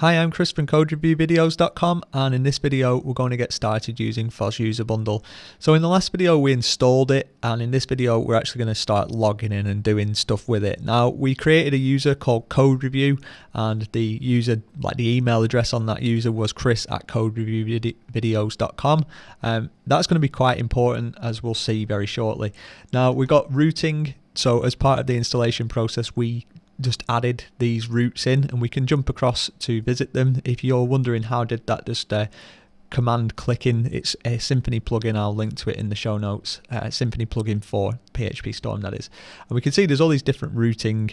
Hi, I'm Chris from CodeReviewVideos.com, and in this video we're going to get started using FOSUserBundle. So in the last video we installed it, and in this video we're actually going to start logging in and doing stuff with it. Now, we created a user called CodeReview, and the user, like the email address on that user, was chris@CodeReviewVideos.com. That's going to be quite important, as we'll see very shortly. Now, we got routing, so as part of the installation process we just added these routes in, and we can jump across to visit them. If you're wondering how did that, just command click in. It's a Symfony plugin. I'll link to it in the show notes. Symfony plugin for PHP Storm, that is. And we can see there's all these different routing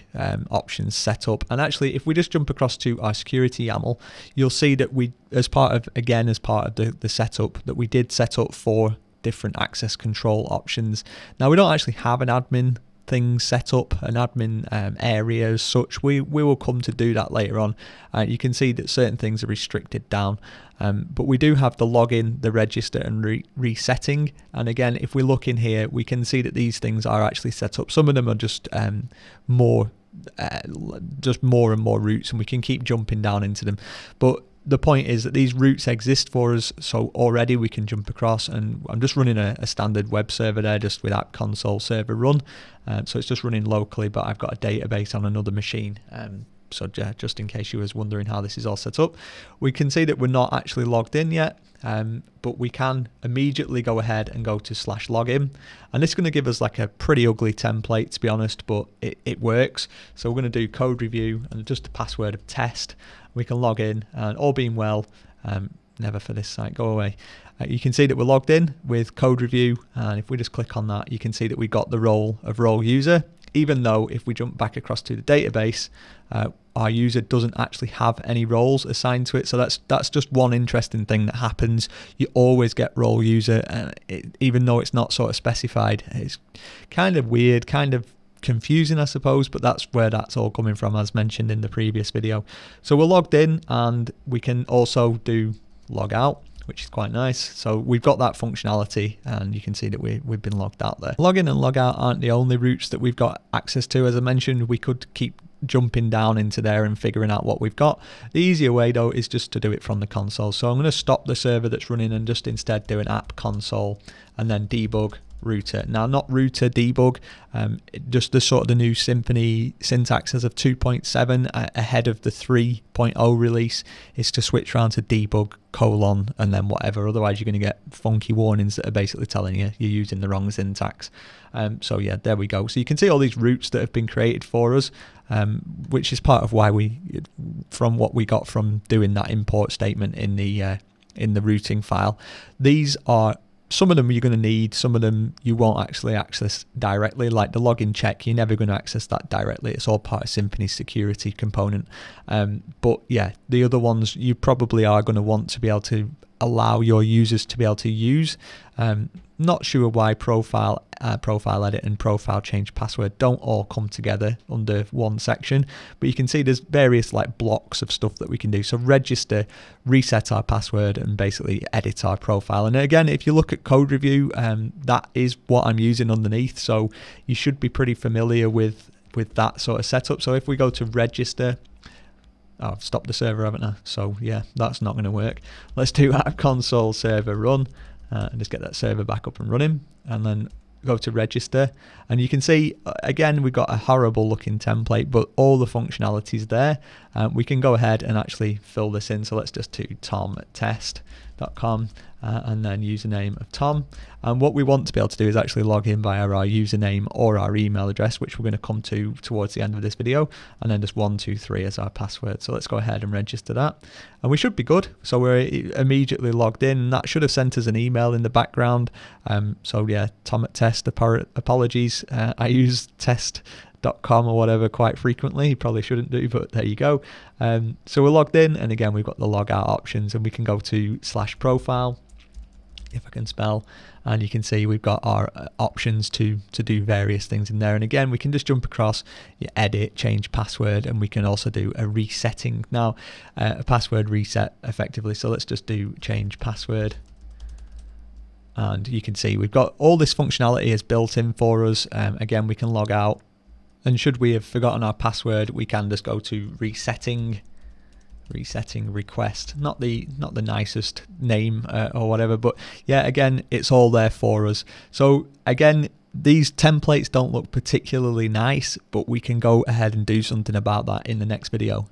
options set up. And actually, if we just jump across to our security YAML, you'll see that we, as part of the setup, that we did set up 4 different access control options. Now, we don't actually have an admin things set up, an admin area as such. We will come to do that later on. You can see that certain things are restricted down, but we do have the login, the register, and resetting. And again, if we look in here, we can see that these things are actually set up. Some of them are just more and more routes, and we can keep jumping down into them. But the point is that these routes exist for us, so already we can jump across, and I'm just running a standard web server there, just with app console server run. So it's just running locally, but I've got a database on another machine. So just in case you was wondering how this is all set up, we can see that we're not actually logged in yet, but we can immediately go ahead and go to /login, and this is going to give us like a pretty ugly template, to be honest, but it works. So we're going to do code review and just a password of test. We can log in, and all being well, never for this site, go away. You can see that we're logged in with code review, and if we just click on that, you can see that we got the role of role user, even though if we jump back across to the database, our user doesn't actually have any roles assigned to it. So that's just one interesting thing that happens. You always get role user, and even though it's not sort of specified. It's kind of weird, kind of confusing, I suppose, but that's where that's all coming from, as mentioned in the previous video. So we're logged in, and we can also do log out, which is quite nice. So we've got that functionality, and you can see that we've been logged out there. Log in and log out aren't the only routes that we've got access to. As I mentioned, we could keep jumping down into there and figuring out what we've got. The easier way though is just to do it from the console. So I'm going to stop the server that's running and just instead do an app console and then debug router. Now, not router debug, just the sort of the new Symfony syntax as of 2.7 ahead of the 3.0 release is to switch around to debug : and then whatever. Otherwise you're going to get funky warnings that are basically telling you you're using the wrong syntax. So yeah, there we go. So you can see all these routes that have been created for us, which is part of why from what we got from doing that import statement in the routing file. These are, some of them you're going to need, some of them you won't actually access directly, like the login check. You're never going to access that directly. It's all part of Symfony's security component. But yeah, the other ones you probably are going to want to be able to allow your users to be able to use. Not sure why profile edit and profile change password don't all come together under one section, but you can see there's various like blocks of stuff that we can do. So register, reset our password, and basically edit our profile. And again, if you look at code review, that is what I'm using underneath, so you should be pretty familiar with that sort of setup. So if we go to register, I've stopped the server, haven't I? So yeah, that's not going to work. Let's do app console server run, and just get that server back up and running, and then go to register, and you can see again we've got a horrible looking template, but all the functionalities there. We can go ahead and actually fill this in. So let's just do tom@test.com and then username of Tom, and what we want to be able to do is actually log in via our username or our email address, which we're going to come to towards the end of this video, and then just 123 as our password. So let's go ahead and register that, and we should be good. So we're immediately logged in, and that should have sent us an email in the background. So yeah, tom@test, apologies, I use test.com or whatever quite frequently. You probably shouldn't do, but there you go. So we're logged in, and again we've got the log out options, and we can go to /profile, if I can spell, and you can see we've got our options to do various things in there. And again, we can just jump across, you edit, change password, and we can also do a resetting now, a password reset effectively. So let's just do change password, and you can see we've got all this functionality is built in for us. Again, we can log out, and should we have forgotten our password, we can just go to resetting resetting request, not the nicest name or whatever, but yeah, again, it's all there for us. So again, these templates don't look particularly nice, but we can go ahead and do something about that in the next video.